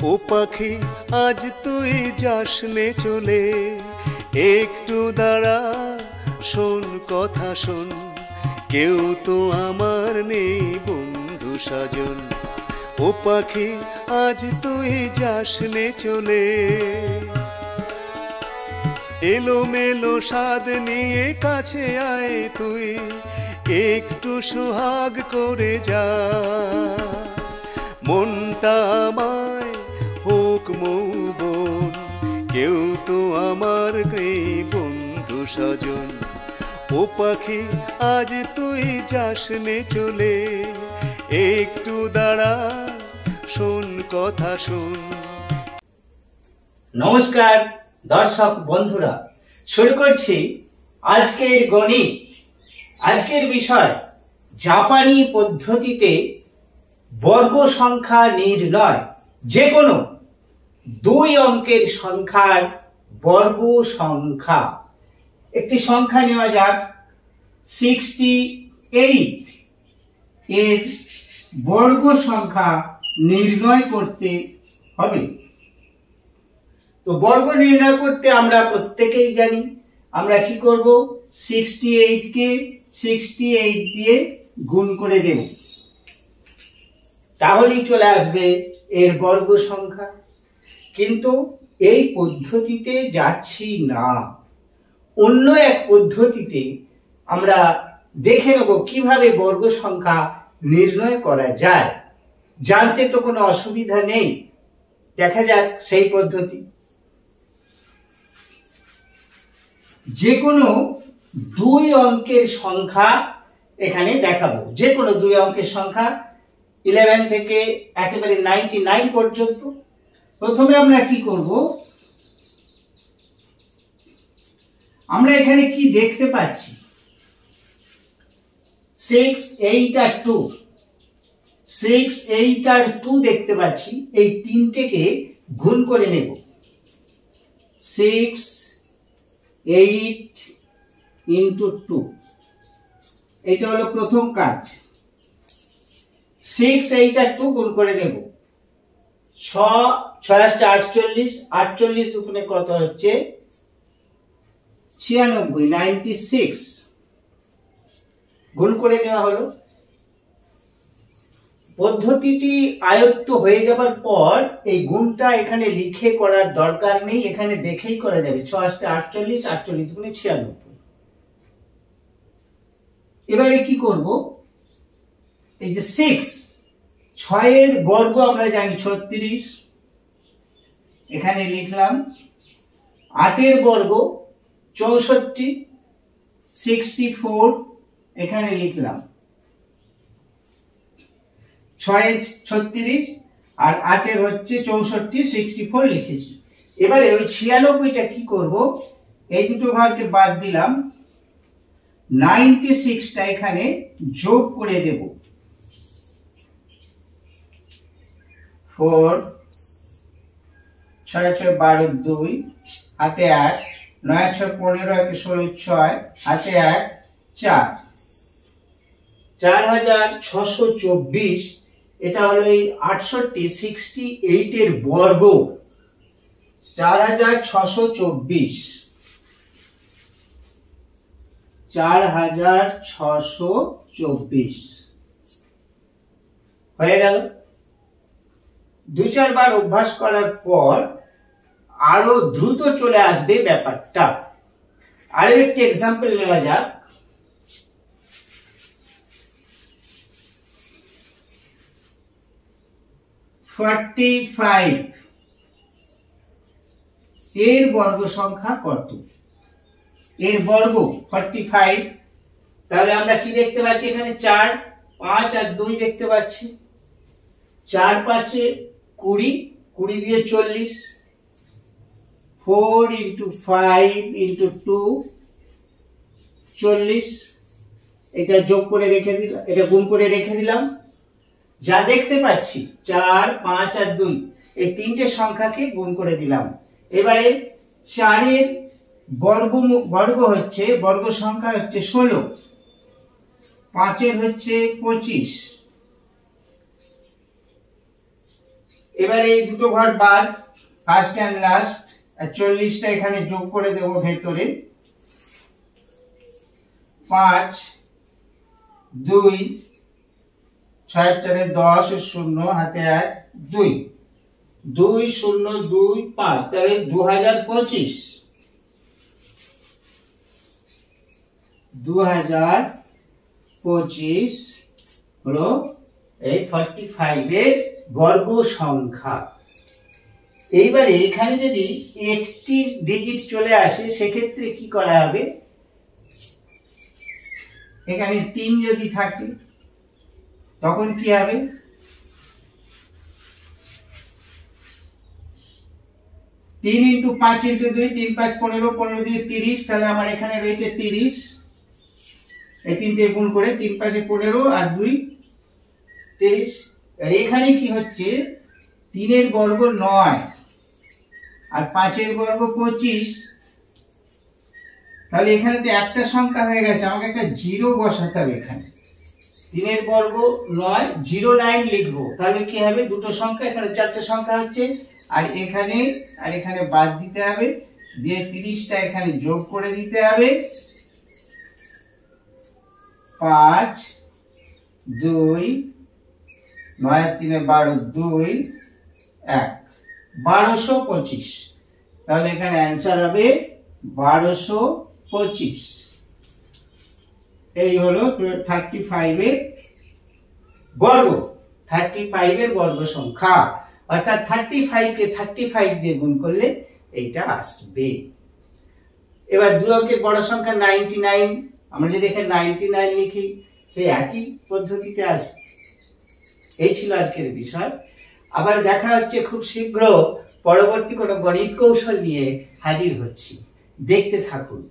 ও পাখি আজ তুই যাস নে চলে, একটু দাঁড়া শোন কথা শোন, কেউ তো আমার নেই বন্ধু সাজন। ও পাখি আজ তুই যাস নে চলে, এলো মেলো স্বাদ নিয়ে কাছে আয় তুই, একটু সোহাগ করে যা। মনটা আমায় হোক মৌবন, কেউ তো আমার নেই বন্ধু স্বজন। ও পাখি আজ তুই যাস নে চলে, একটু দাঁড়া শোন কথা শোন। নমস্কার দর্শক বন্ধুরা, শুরু করছি আজকের গণিত। আজকের বিষয় জাপানি পদ্ধতিতে বর্গ সংখ্যা নির্ণয়। যে কোনো দুই অঙ্কের সংখ্যার বর্গ সংখ্যা। একটি সংখ্যা নেওয়া যাক 68, এর বর্গ সংখ্যা নির্ণয় করতে হবে। তো বর্গ নির্ণয় করতে আমরা প্রত্যেকেই জানি, আমরা কি করব, 68 কে 68 দিয়ে গুণ করে দেব, তাহলেই চলে আসবে এর বর্গ সংখ্যা। কিন্তু এই পদ্ধতিতে যাচ্ছি না, অন্য এক পদ্ধতিতে আমরা দেখে নেব কিভাবে বর্গ সংখ্যা নির্ণয় করা যায়। জানতে তো কোনো অসুবিধা নেই, দেখা যাক সেই পদ্ধতি। যে কোনো দুই অঙ্কের সংখ্যা এখানে দেখাবো, যে কোনো দুই অঙ্কের সংখ্যা 11 থেকে একেবারে 99 পর্যন্ত। প্রথমে আমরা কি করব, আমরা এখানে কি দেখতে পাচ্ছি, 6, 8 আর 2, 6, 8 আর 2 দেখতে পাচ্ছি। এই তিনটেকে গুণ করে নেব, 6, 8 into 2, এটা হলো প্রথম কাজ। 6, 8 আর 2 গুণ করে নেব, 6, 6 48, 48 দুগুণে কত হচ্ছে 96, 96 গুণ করে নেওয়া হলো। পদ্ধতিটি আয়ত্ত হয়ে যাবার পর এই গুণটা এখানে লিখে করার দরকার নেই, এখানে দেখেই করা যাবে। 6 48, 48 দুগুণে 96। এবারে কি করব, এই যে 6 এর বর্গ আমরা জানি 36, এখানে লিখলাম। 8 এর বর্গ 64, 64 এখানে লিখলাম। 6 36 আর 8 এর হচ্ছে 64, 64 লিখেছি। এবারে ওই 96টা কি করব, এই দুটো ঘরকে বাদ দিলাম, 96টা এখানে যোগ করে দেব। 4, 6 6 12 2 হাতে 1, 9 6 15 1 16 6 হাতে 1 4, 4624। এটা হলো এই 68, 68 এর বর্গ, 4624, 4624 হয়ে গেল। 2-4 বার অভ্যাস করার পর আরো দ্রুত চলে আসবে ব্যাপারটা। আরো একটি এক্সাম্পল নেওয়া যাক, 45 এর বর্গ সংখ্যা কত, এর বর্গ 45। তাহলে আমরা কি দেখতে পাচ্ছি, এখানে 4, 5 আর 2 দেখতে পাচ্ছি। 4 5 20, 20 দিয়ে 40, 4 into 5 into 2 40, এটা যোগ করে রেখে দিলাম, এটা গুণ করে রেখে দিলাম। যা দেখতে পাচ্ছি 4, 5 আর 2 এই তিনটে সংখ্যাকে গুণ করে দিলাম। এবারে 4 এর বর্গ হচ্ছে, বর্গ সংখ্যা হচ্ছে 16, 5 এর হচ্ছে 25, এবার এই দুটো ঘর বাদ, ফার্স্ট এন্ড লাস্ট, আর 40টা এখানে যোগ করে দেব ভেতরে। 5 2 6 4 10 0 হাতে 1 2 2 0 2 5, তাহলে 2025 হলো এই 45 এর বর্গ সংখ্যা। এইবারে এখানে যদি একটি ডিজিট চলে আসে সেক্ষেত্রে কি করা হবে, এখানে 3 যদি থাকে তখন কি হবে, 3 × 5 × 2 3 5 15 15 দিয়ে 30, তাহলে আমার এখানে রয়েছে 30। এই তিনটে গুণ করে 3 5 15 আর 2 23। আর এখানে কি হচ্ছে, 3 এর বর্গ 9 আর 5 এর বর্গ 25, তাহলে এখানে তো একটা সংখ্যা হয়ে গেছে, আমাকে একটা 0 বসাতে হবে এখানে। 3 এর বর্গ 9 09 লিখবো, তাহলে কি হবে, দুটো সংখ্যা, এখানে চারটে সংখ্যা হচ্ছে, আর এখানে বাদ দিতে হবে, দিয়ে 30টা এখানে যোগ করে দিতে হবে। 5 2 9 3 12 2 1 1225, তাহলে এখানে অ্যান্সার হবে 1225। এই হলো 35 এর বর্গ, 35 এর বর্গ সংখ্যা, অর্থাৎ 35 কে 35 দিয়ে গুণ করলে এইটা আসবে। এবার দুই অঙ্কের বড় সংখ্যা 99, আমরা যদি এখানে 99 লিখি সেই একই পদ্ধতিতে আসবে। এই ছিল আজকের বিষয়। আবার দেখা হচ্ছে খুব শীঘ্র পরবর্তী কোনো গণিত কৌশল নিয়ে হাজির হচ্ছি, দেখতে থাকুন।